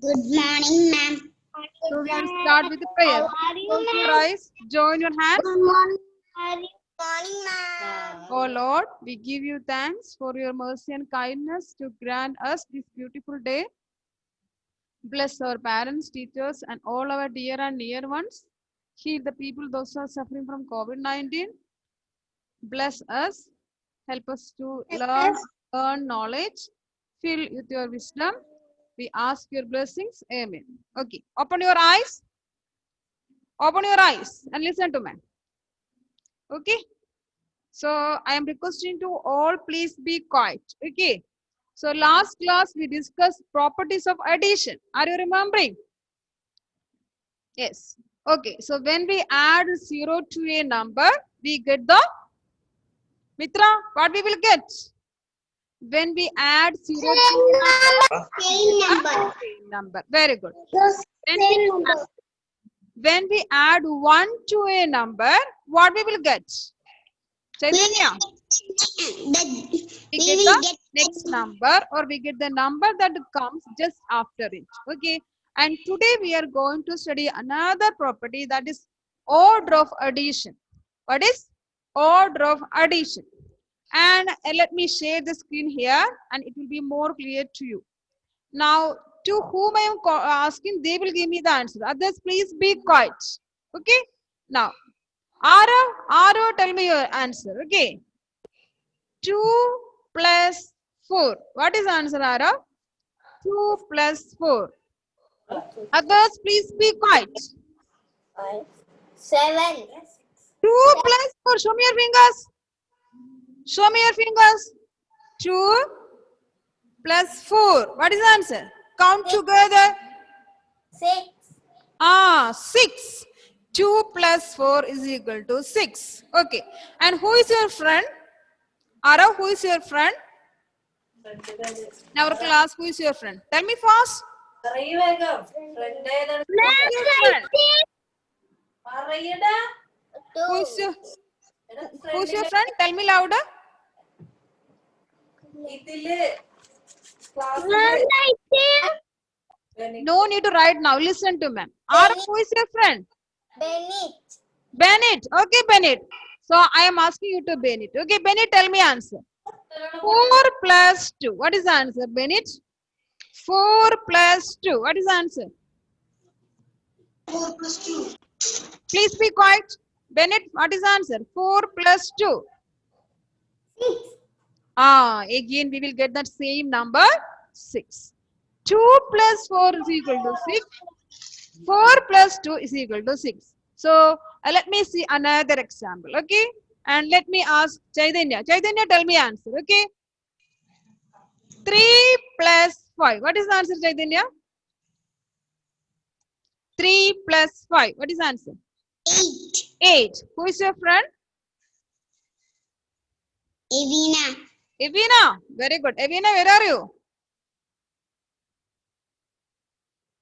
Good morning, ma'am. So we will start with the prayer. How are you, Close your ma'am? eyes, join your hands. Good morning. How are you? Morning, ma'am. Oh Lord, we give you thanks for your mercy and kindness to grant us this beautiful day. Bless our parents, teachers, and all our dear and near ones. Heal the people those who are suffering from COVID-19. Bless us. Help us to learn, earn knowledge. Fill with your wisdom. We ask your blessings. Amen. Okay. Open your eyes. Open your eyes and listen to me. Okay. So I am requesting to all please be quiet. Okay. So last class we discussed properties of addition. Are you remembering? Yes. Okay. So when we add 0 to a number, we get the Mitra, what we will get? When we add 0 to a Same number. same number. Very good. When Same we, number. when we add 1 to a number, what we will get? Chaitanya, we get the next number or we get the number that comes just after it. Okay. And today we are going to study another property that is order of addition. What is order of addition? And let me share the screen here and it will be more clear to you. Now, to whom I am asking, they will give me the answer. Others, please be quiet. Okay. Now, Ara, tell me your answer. Okay. 2 plus 4. What is the answer, Ara? 2 plus 4. Others, please be quiet. 7. 2 plus 4. Show me your fingers. Show me your fingers. 2 plus 4. What is the answer? Count together. 6. 6. 2 plus 4 is equal to 6. Okay. And who is your friend? Ara, who is your friend? In our class, who is your friend? Tell me fast. Who is your friend? Who is your, who is your friend? Tell me louder. No need to write now. Listen to me. Ara, who is your friend? Bennett. Bennett. Okay, Bennett. So I am asking you to Bennett. Okay, Bennett, tell me answer. 4 plus 2. What is the answer, Bennett? 4 plus 2. What is the answer? 4 plus 2. Please be quiet. Bennett, what is the answer? 4 plus 2. 6. Again we will get that same number 6. 2 plus 4 is equal to 6. 4 plus 2 is equal to 6. So let me see another example. Okay. And let me ask Chaitanya. Chaitanya, tell me answer. Okay. 3 plus 5. What is the answer, Chaitanya? 3 plus 5. What is the answer? 8. 8. Who is your friend? Evina. Evina. Very good. Evina, where are you?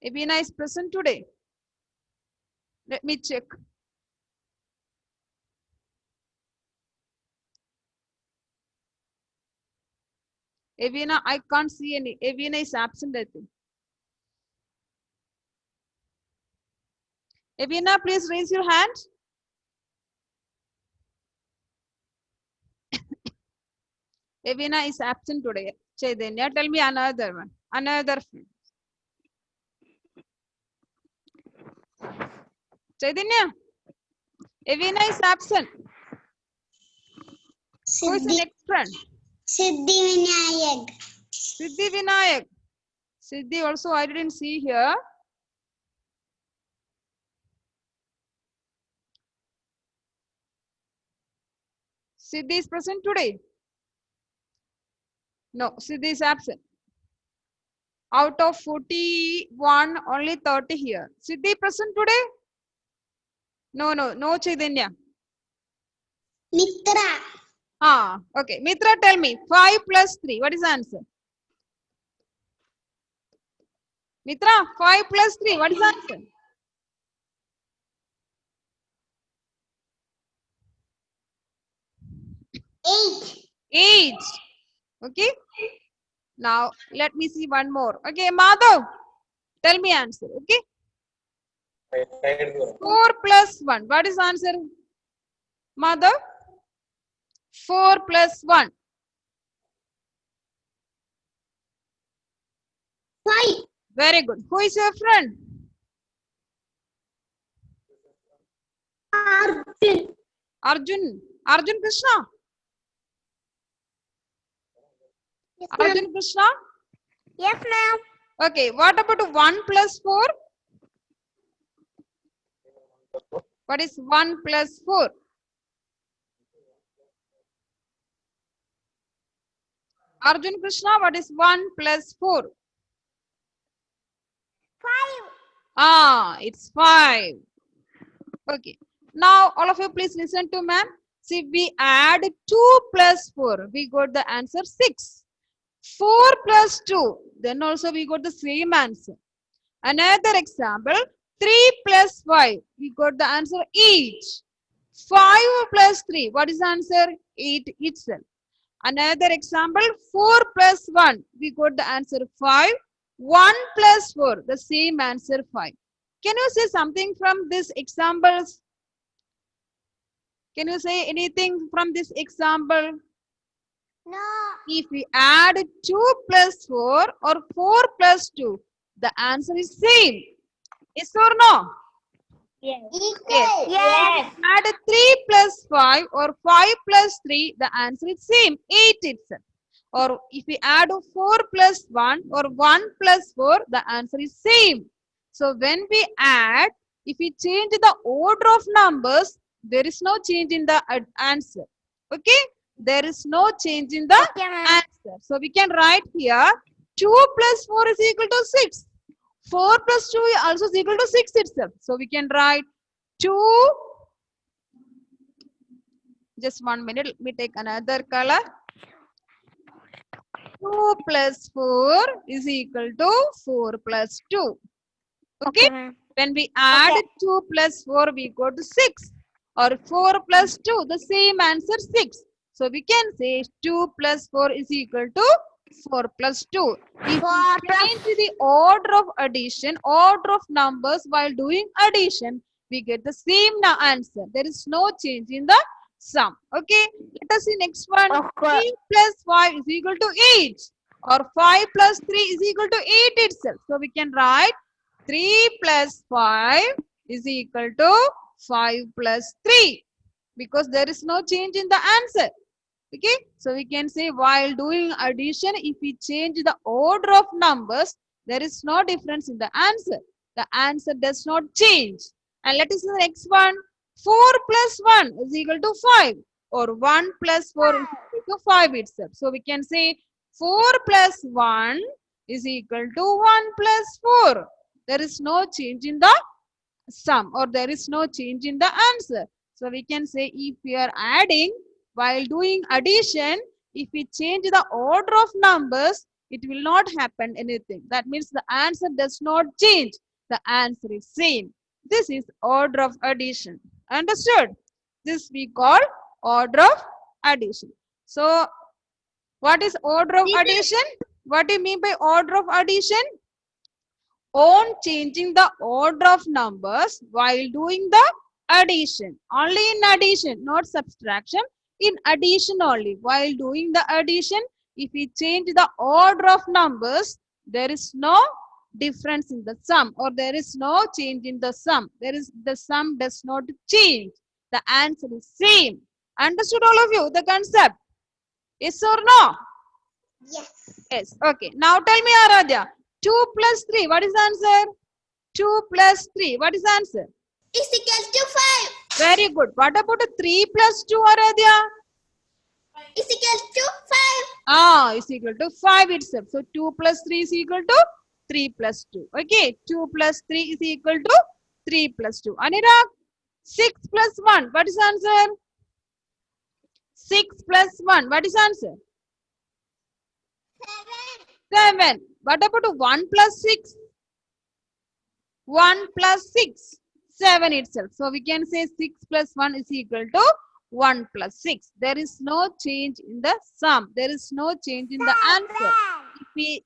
Evina is present today. Let me check. Evina, I can't see any. Evina is absent, I think. Evina, please raise your hand. Evina is absent today. Chaitanya, tell me another one. Another friend. Chaitanya, Evina is absent. Who is the next friend? Siddhi Vinayak. Siddhi Vinayak. Siddhi also I didn't see here. Siddhi is present today. No, Siddhi is absent. Out of 41, only 30 here. Siddhi present today? No, Chaitanya. Mitra. Okay. Mitra, tell me. 5 plus 3. What is the answer? Mitra, 5 plus 3. What is the answer? 8. 8. Okay. Now, let me see one more. Okay, Madhav. Tell me answer. Okay. 4 plus 1. What is answer? Mother? 4 plus 1. 5. Very good. Who is your friend? Arjun. Arjun. Arjun Krishna? Yes, ma'am. Arjun Krishna? Yes, ma'am. Okay. What about 1 plus 4? What is 1 plus 4? Arjun Krishna, what is 1 plus 4? 5. Ah, it's 5. Okay. Now, all of you please listen to ma'am. See, we add 2 plus 4. We got the answer 6. 4 plus 2. Then also we got the same answer. Another example. 3 plus 5. We got the answer 8. 5 plus 3. What is the answer? 8 itself. Another example. 4 plus 1. We got the answer 5. 1 plus 4. The same answer 5. Can you say something from these examples? Can you say anything from this example? No. If we add 2 plus 4 or 4 plus 2, the answer is same. Yes or no? Yes. Yes. Yes. Add 3 plus 5 or 5 plus 3, the answer is same, 8 itself. Or if we add 4 plus 1 or 1 plus 4, the answer is same. So when we add, if we change the order of numbers, there is no change in the answer. Okay? There is no change in the Okay, ma'am. answer. So we can write here 2 plus 4 is equal to 6. 4 plus 2 also is equal to 6 itself. So we can write 2. Just 1 minute. Let me take another color. 2 plus 4 is equal to 4 plus 2. Okay? ma'am. When we add Okay. 2 plus 4, we go to 6. Or 4 plus 2, the same answer 6. So we can say 2 plus 4 is equal to 4 plus 2. If 4 we plus- change the order of addition, order of numbers while doing addition, we get the same answer. There is no change in the sum. Okay, let us see next one. Okay. 3 plus 5 is equal to 8. Or 5 plus 3 is equal to 8 itself. So we can write 3 plus 5 is equal to 5 plus 3. Because there is no change in the answer. Okay, so we can say while doing addition, if we change the order of numbers, there is no difference in the answer. The answer does not change. And let us see the next one. 4 plus 1 is equal to 5. Or 1 plus 4 is equal to 5 itself. So we can say 4 plus 1 is equal to 1 plus 4. There is no change in the sum, or there is no change in the answer. So we can say if we are adding, while doing addition, if we change the order of numbers, it will not happen anything. That means the answer does not change. The answer is same. This is order of addition. Understood? This we call order of addition. So what is order of addition? What do you mean by order of addition? On changing the order of numbers while doing the addition. Only in addition, not subtraction. In addition only. While doing the addition, if we change the order of numbers, there is no difference in the sum, or there is no change in the sum. The sum does not change. The answer is same. Understood all of you the concept? Yes or no? Yes. Yes. Okay. Now tell me, Aradhya. 2 plus 3. What is the answer? 2 plus 3. What is the answer? Is equal to 5. Very good. What about 3 plus 2, Aradhya? Is equal to 5. Ah, is equal to 5 itself. So 2 plus 3 is equal to 3 plus 2. Okay. 2 plus 3 is equal to 3 plus 2. Anirudh, 6 plus 1. What is the answer? 6 plus 1. What is the answer? 7. What about 1 plus 6? 1 plus 6. 7 itself. So we can say 6 plus 1 is equal to 1 plus 6. There is no change in the sum. There is no change in the answer. If we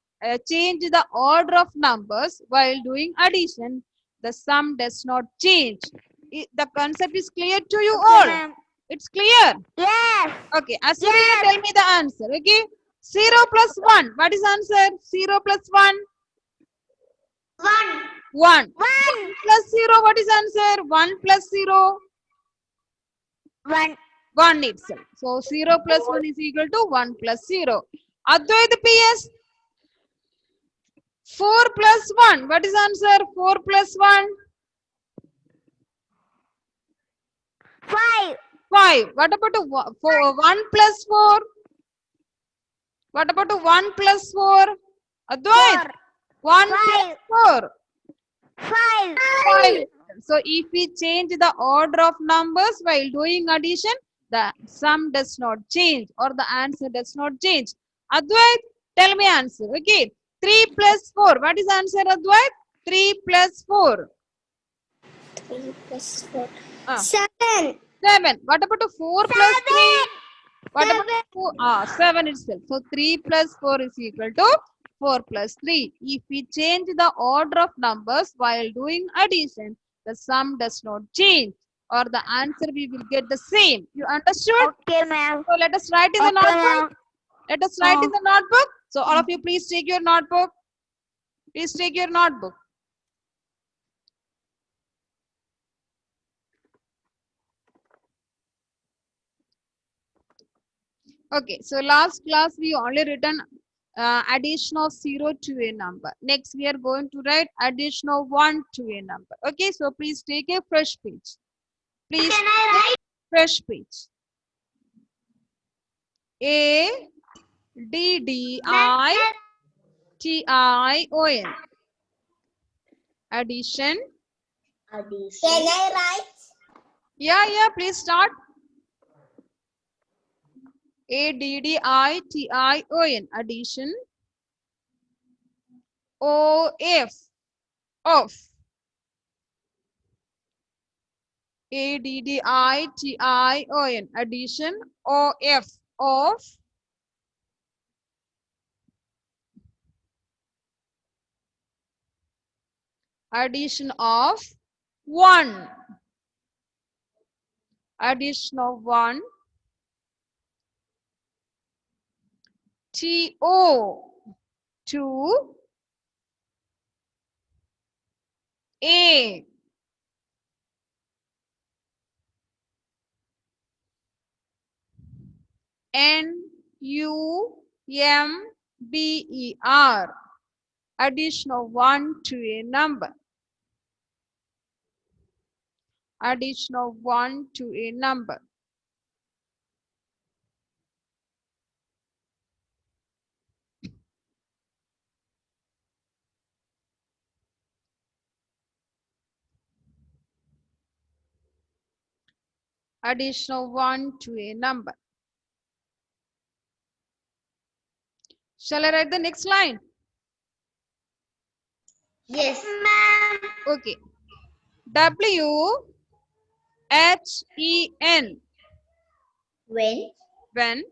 change the order of numbers while doing addition, the sum does not change. The concept is clear to you all. ma'am. It's clear. Yes. Okay, Asuriya, tell me the answer. Okay, 0 plus 1. What is answer? 0 plus 1. 1. 1. 1. Plus 0. What is answer? 1 plus 0. 1. 1 itself. So 0 plus 1 is equal to 1 plus 0. Advaita PS. 4 plus 1. What is answer? 4 plus 1. 5. 5. What about 1 plus 4? What about 1 plus 4? Advait. 1 plus 4. 5. 5. So if we change the order of numbers while doing addition, the sum does not change or the answer does not change. Advait, tell me answer. Okay. 3 plus 4. What is answer, Advait? 3 plus 4. 3 plus 4. Ah. 7. 7. What about 4 plus 3? What Seven. about 4? 7 itself. So 3 plus 4 is equal to 4 plus 3. If we change the order of numbers while doing addition, the sum does not change or the answer we will get the same. You understood? Okay, ma'am. So let us write in the notebook. Let us write in the notebook. So all of you please take your notebook. Please take your notebook. Okay, so last class we only written addition of 0 to a number. Next we are going to write addition of 1 to a number. Okay, so please take a fresh page. Please Can I write? fresh page. A D D I T I O N. Addition. Can I write? Yeah, please start. A D D I T I O N. Addition. O F. Of. A D D I T I O N. Addition. O F. Of. Addition of 1. Addition of 1. T O 2 A N U M B E R. Addition of 1 to a number. Addition of 1 to a number. Addition of 1 to a number. Shall I write the next line? Yes, ma'am. Okay. W H E N. When? When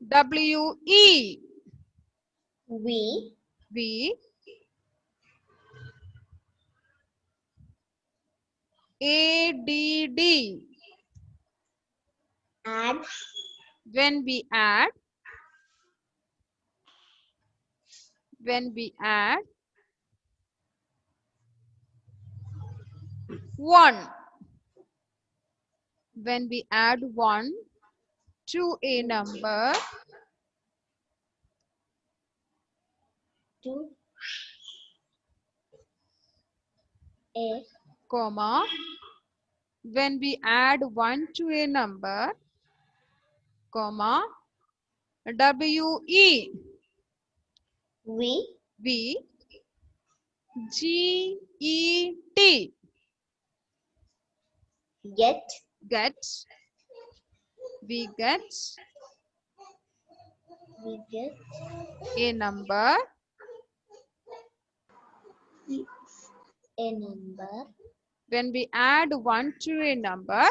W E We V A D D. add When we add. When we add 1. When we add 1 to a number, to a comma, when we add 1 to a number, comma, W-E, we G-E-T, get get, we get a number, a number when we add 1 to a number,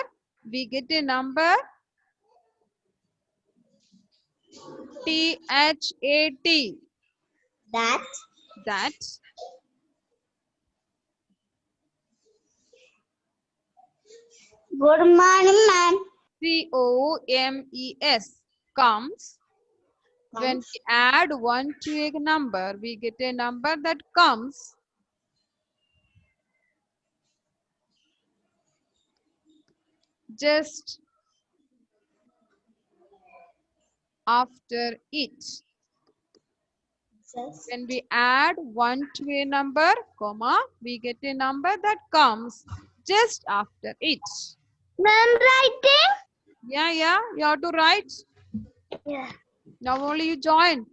we get a number T-H-A-T. That. That. Good morning, ma'am. C-O-M-E-S. Comes. When we add 1 to a number, we get a number that comes just after it. Just. When we add 1 to a number, comma, we get a number that comes just after it. Ma'am, writing? Yeah, you have to write. Yeah. Now only you join.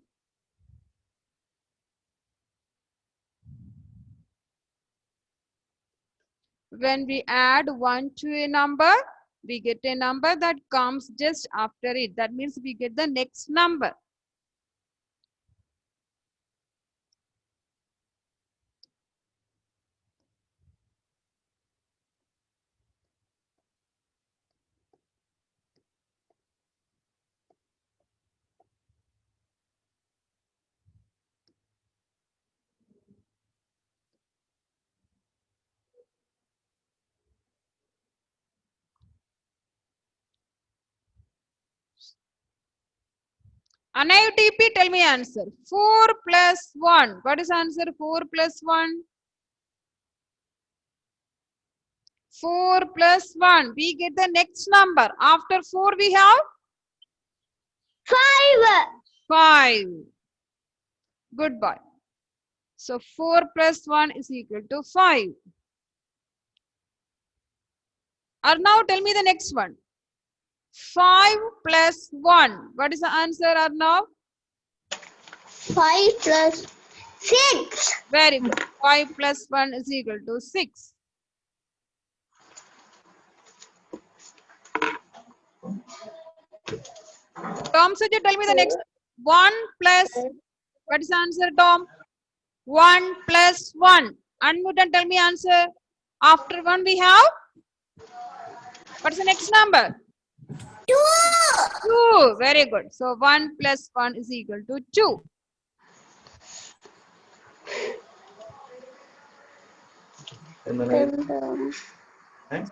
When we add 1 to a number, we get a number that comes just after it. That means we get the next number. NITP, tell me answer. 4 plus 1. What is answer? 4 plus 1. 4 plus 1. We get the next number. After 4 we have 5. 5. Good boy. So 4 plus 1 is equal to 5. Arnav, tell me the next one. 5 plus 1. What is the answer, Arnav? 5 plus 6. Very good. 5 plus 1 is equal to 6. Tom, so you tell me the next. 1 plus, what is the answer, Tom? 1 plus 1. Unmute and tell me answer. After 1 we have? What is the next number? 2. 2. Very good. So 1 plus 1 is equal to 2.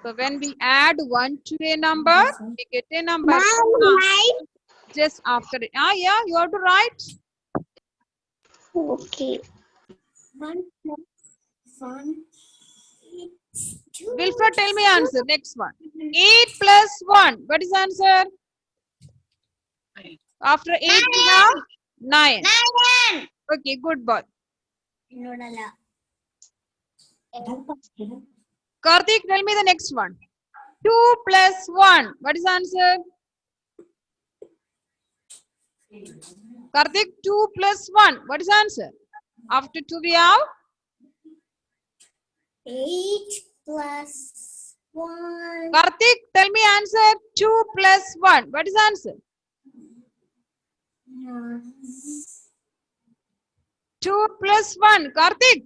So when we add 1 to a number, we get a number just after it. Yeah, you have to write. Okay. 1 plus 1 is 2. Wilfred, tell me answer. Next one. 8 plus 1. What is answer? After 8 we have 9. 9. Okay, good boy. Karthik, tell me the next one. 2 plus 1. What is answer? Karthik, 2 plus 1. What is answer? After 2 we have? 8 plus 1. Karthik, tell me answer. 2 plus 1. What is answer? 2 plus 1. Karthik.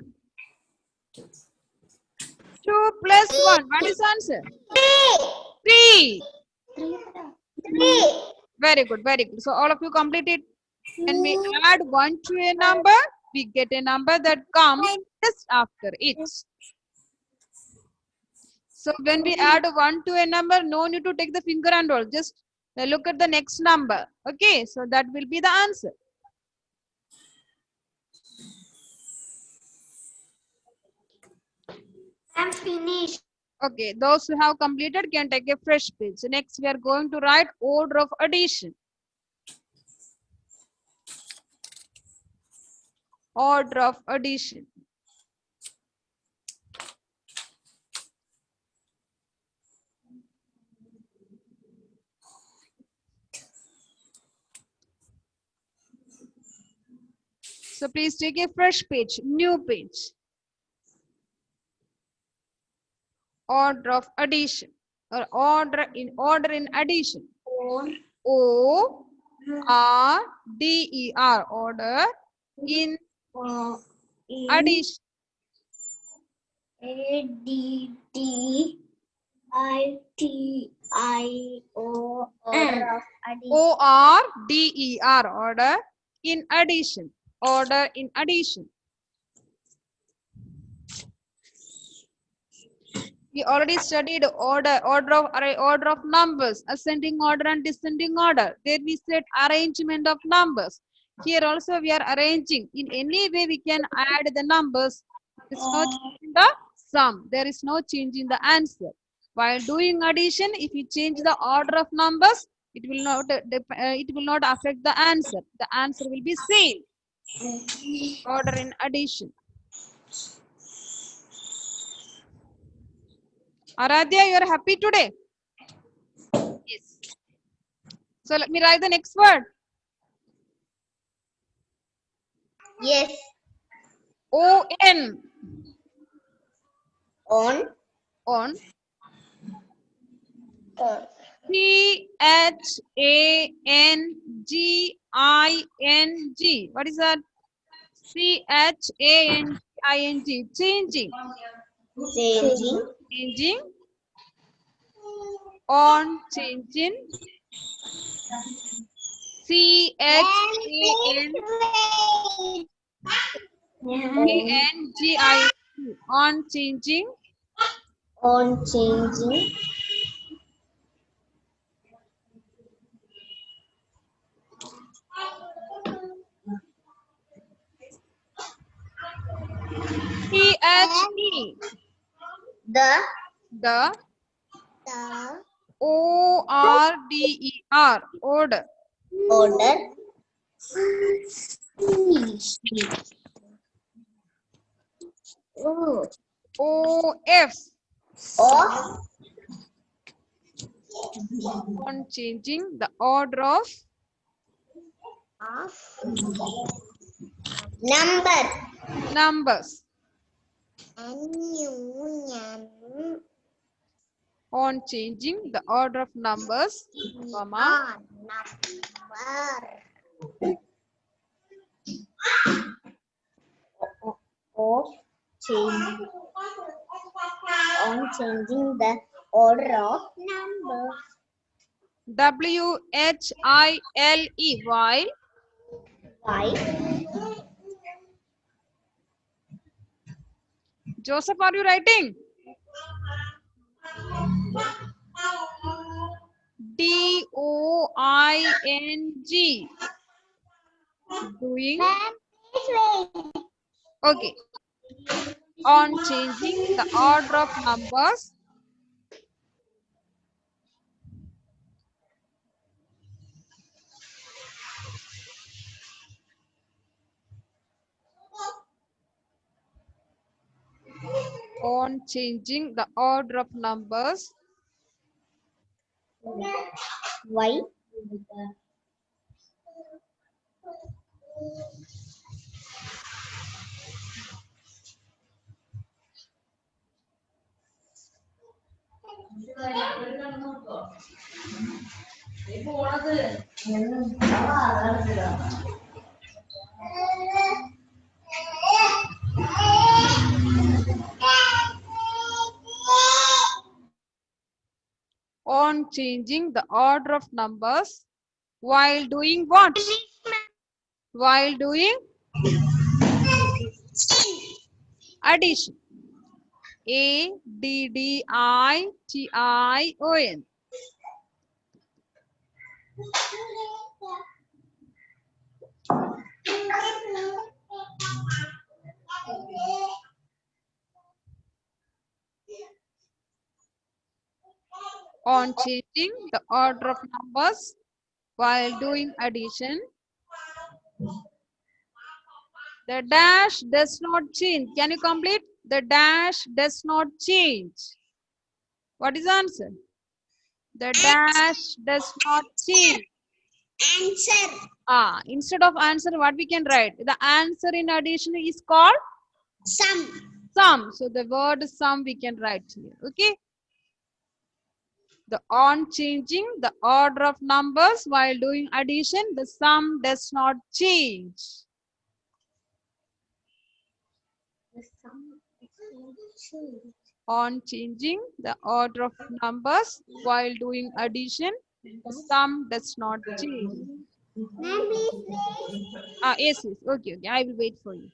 2 plus 1. What is answer? 3. 3. Very good, very good. So all of you completed. When we add 1 to a number, we get a number that comes just after it. So when we add 1 to a number, no need to take the finger and roll. Just look at the next number. Okay, so that will be the answer. I'm finished. Okay, those who have completed can take a fresh page. Next, we are going to write order of addition. Order of addition. So please take a fresh page, new page. Order of addition or order in addition. O-R-D-E-R, order in addition. A-D-D order of addition. O-R-D-E-R, order in addition. Order in addition. We already studied order of numbers, ascending order and descending order. There we said arrangement of numbers. Here also we are arranging. In any way we can add the numbers. There is no change in the sum. There is no change in the answer. While doing addition, if you change the order of numbers, it will not affect the answer. The answer will be same. Order in addition. Aradhya, you are happy today? Yes. So let me write the next word. Yes. O-N. On. On. On. C-H-A-N-G-I-N-G. What is that? C-H-A-N-G-I-N-G. Changing. Changing. Changing. On. Changing. C-H-A-N-G-I-N-G. On. Changing. On changing. T-H-E. The O-R-D-E-R. Order. order. Oh. O-F. Of. On changing the order of numbers. On changing the order of numbers, comma, Of changing. On changing the order of numbers. W-H-I-L-E. While. Why? Joseph, are you writing? D-O-I-N-G. Doing. Okay. On changing the order of numbers. On changing the order of numbers. Why? On changing the order of numbers while doing what? While doing addition. A-D-D-I-T-I-O-N. On changing the order of numbers while doing addition. The dash does not change. Can you complete? The dash does not change. What is the answer? The dash does not change. Answer. Instead of answer, what we can write? The answer in addition is called Sum. sum. So the word sum we can write here. Okay. The on changing the order of numbers while doing addition, the sum does not change. The sum does not change. On changing the order of numbers while doing addition, the sum does not change. Ma'am, please. Yes, yes. Okay, okay. I will wait for you.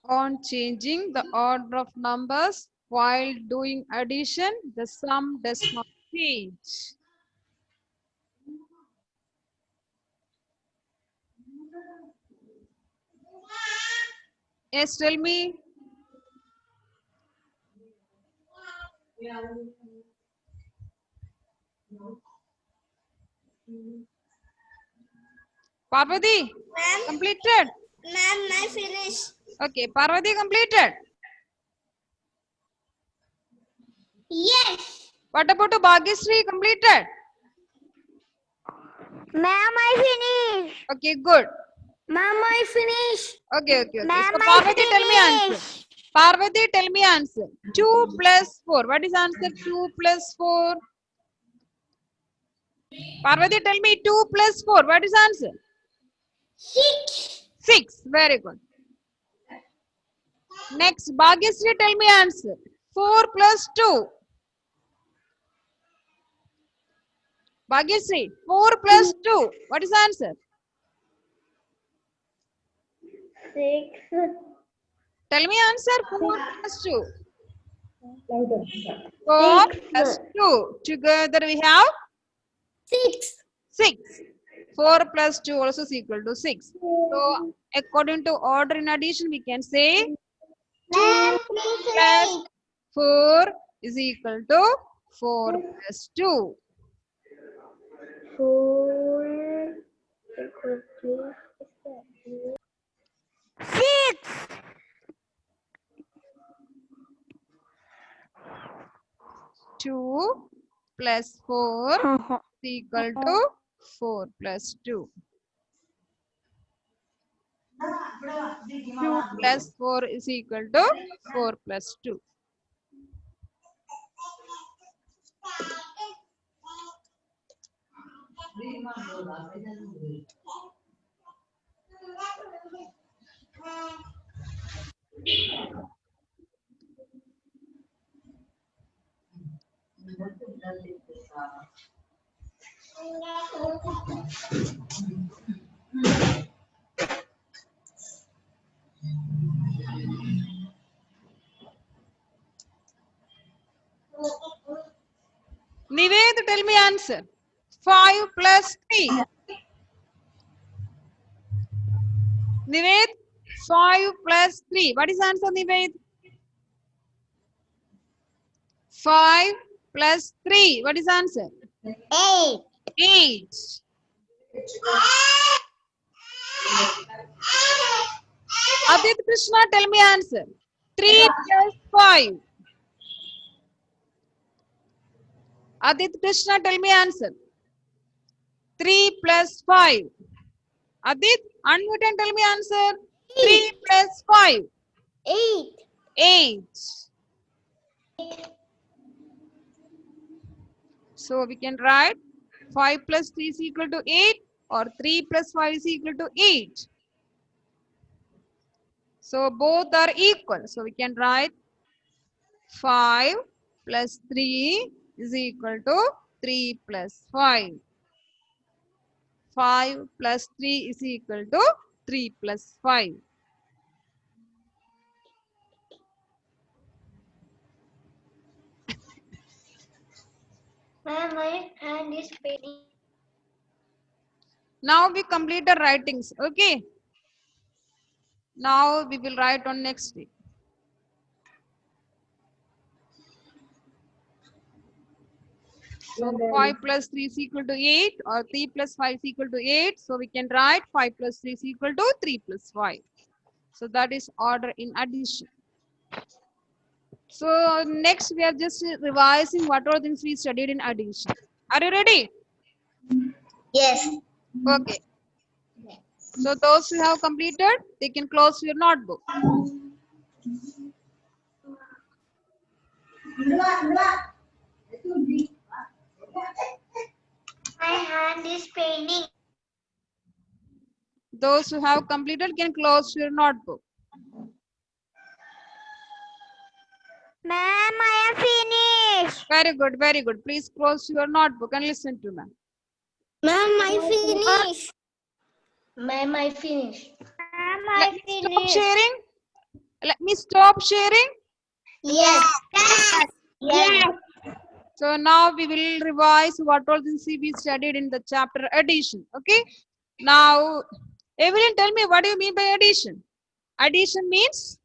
On changing the order of numbers while doing addition, the sum does not change. Yes, tell me. Parvati, Ma'am, completed? ma'am, I finished. Okay, Parvati completed. Yes. What about Bhagyashree completed? Ma'am, I finished. Okay, good. Ma'am, I finished. Okay, okay, okay. Ma'am, So I Parvati, tell me answer. finished. Parvati, tell me answer. 2 plus 4. What is answer? 2 plus 4. Parvati, tell me 2 plus 4. What is answer? 6. 6. Very good. Next, Bhagyashree, tell me answer. 4 plus 2. Bhagyashree, 4 plus 2. What is answer? 6. Tell me answer. 4 plus 2. 4 plus 2. Together we have 6. 6. 4 plus 2 also is equal to 6. So, according to order in addition, we can say 2 Ma'am, please plus wait. 4 is equal to 4 plus 2. 4 6. 2 plus 4 is equal to 4 plus 2. 2 plus 4 is equal to 4 plus 2. Nived, tell me answer. 5 plus 3. Nived, 5 plus 3. What is answer, Nived? 5 plus 3. What is answer? 8. 8. Adit Krishna, tell me answer. 3 plus 5. Adit Krishna, tell me answer. 3 plus 5. Adit, unmute and tell me answer. 3 plus 5. 8. 8. So we can write 5 plus 3 is equal to 8 or 3 plus 5 is equal to 8. So both are equal. So we can write 5 plus 3 is equal to 3 plus 5. 5 plus 3 is equal to 3 plus 5. Ma'am, my hand is paining. Now we complete the writings. Okay. Now we will write on next day. So 5 plus 3 is equal to 8 or 3 plus 5 is equal to 8. So we can write 5 plus 3 is equal to 3 plus 5. So that is order in addition. So next we are just revising what all things we studied in addition. Are you ready? Yes. Okay. So those who have completed, they can close your notebook. My hand is paining. Those who have completed can close your notebook. Ma'am, I am finished. Very good, very good. Please close your notebook and listen to me. Ma'am, I finished. Ma'am, I finished. Ma'am, Let me stop sharing. Let me stop sharing. Yes. Yes. Yes. So now we will revise what all things we studied in the chapter addition. Okay. Now, Evelyn, tell me, what do you mean by addition? Addition means?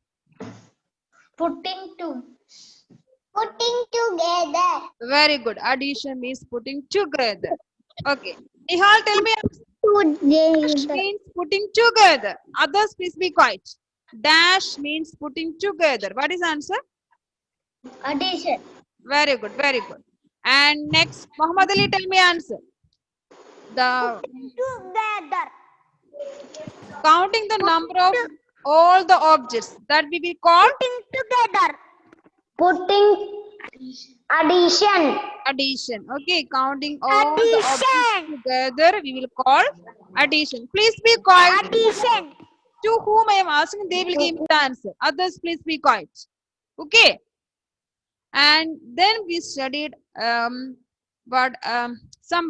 Putting together. Very good. Addition means putting together. Okay. Nihal, tell me, dash Together. means putting together. Others, please be quiet. Dash means putting together. What is the answer? Addition. Very good, very good. And next, Muhammad Ali, tell me answer. The Together. counting the number of all the objects that we will call Together. Putting addition. addition. Okay, counting all the objects together, we will call addition. Please be quiet. Addition. To whom I am asking, they will give me the answer. Others, please be quiet. Okay. And then we studied some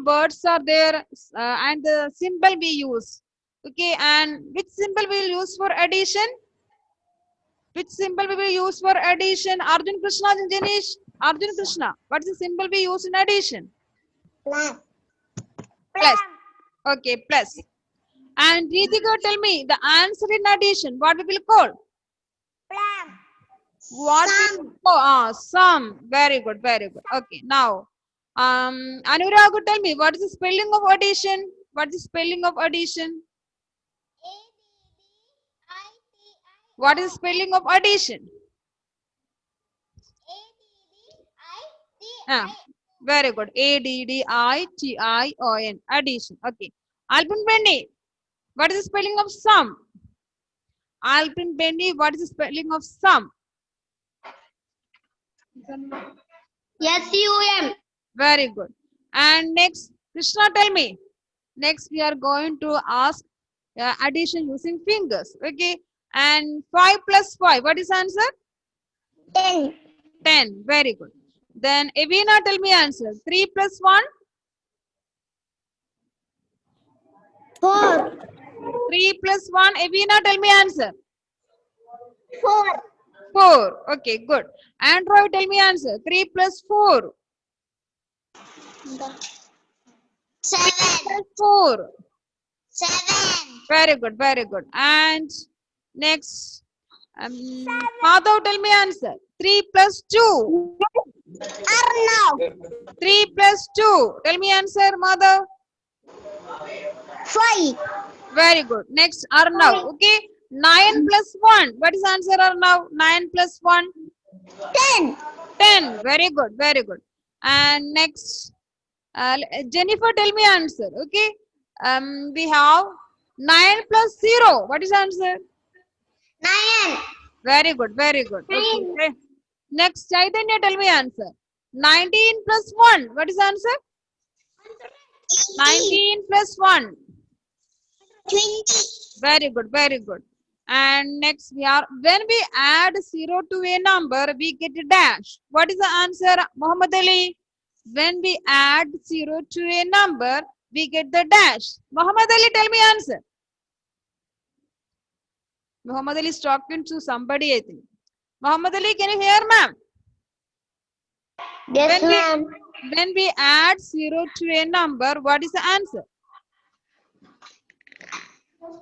words are there and the symbol we use. Okay, and which symbol we will use for addition? Which symbol we will use for addition? Arjun Krishna and Janish. Arjun Krishna. What is the symbol we use in addition? Plus. Plus. Okay, plus. And Ritika, tell me the answer in addition. What we will call? Plus. What? Oh, sum. Very good, very good. Okay, now, Anurag, tell me what is the spelling of addition? What is the spelling of addition? What is the spelling of addition? Very good. ADDITION. Addition. Okay. Alvin Benny, what is the spelling of sum? Alvin Benny, what is the spelling of sum? SUM. Very good. And next, Krishna, tell me. Next, we are going to ask addition using fingers. Okay. And 5 plus 5, what is the answer? 10. 10. Very good. Then Evina, tell me answer. 3 plus 1? 4. 3 plus 1. Evina, tell me answer. 4. 4. Okay, good. Android, tell me answer. 3 plus 4. 7. Plus 4. 7. Very good, very good. And next, Madhav, tell me answer. 3 plus 2. Arnav. 3 plus 2. Tell me answer, Madhav. 5. Very good. Next, Arnav. Okay. 9 plus 1. What is the answer, Arnav? 9 plus 1. 10. 10. Very good, very good. And next, Jennifer, tell me answer. Okay. We have 9 plus 0. What is the answer? 9. Very good, very good. Okay. Next, Chaitanya, tell me answer. 19 plus 1. What is the answer? 19 plus 1. 20. Very good, very good. And next we are, when we add 0 to a number, we get a dash. What is the answer, Muhammad Ali? When we add 0 to a number, we get the dash. Muhammad Ali, tell me answer. Muhammad Ali is talking to somebody, I think. Muhammad Ali, can you hear, ma'am? Yes, ma'am. When we add 0 to a number, what is the answer?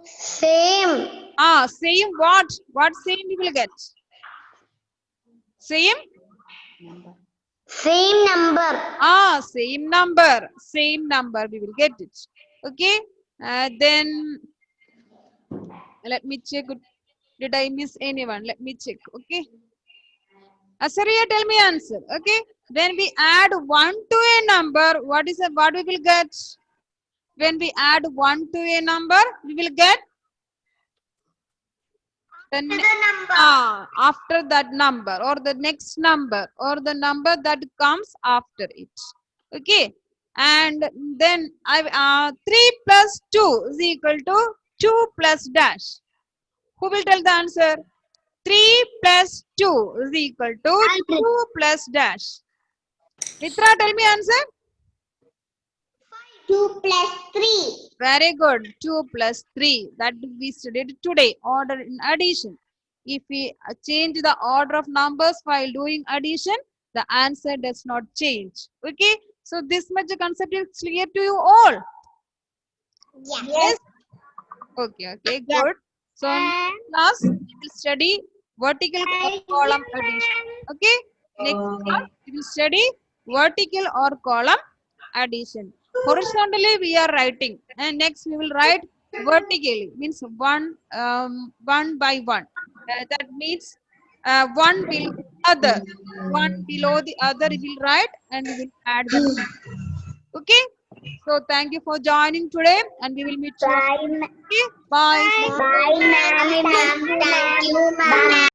Same. Same what? What same we will get? Same? Same number. Same number. Same number we will get it. Okay. Then let me check. Did I miss anyone? Let me check. Okay. Asaria, tell me answer. Okay. When we add 1 to a number, what we will get? when we add 1 to a number, we will get the after that number or the next number or the number that comes after it. Okay. And then 3 plus 2 is equal to 2 plus dash. Who will tell the answer? 3 plus 2 is equal to 2 plus dash. Mitra, tell me answer. 2 plus 3. Very good. 2 plus 3. That we studied today. Order in addition. If we change the order of numbers while doing addition, the answer does not change. Okay. So this much concept is clear to you all. Yes. Okay. Okay. Good. So in class we will study vertical or column addition. Okay. Next class we will study vertical or column addition. Horizontally we are writing, and next we will write vertically, means one by one. That means one below the other, one below the other we will write, and we will add the. Okay. So thank you for joining today, and we will meet you. Bye. Okay. Bye. Bye, ma'am. Thank you, ma'am.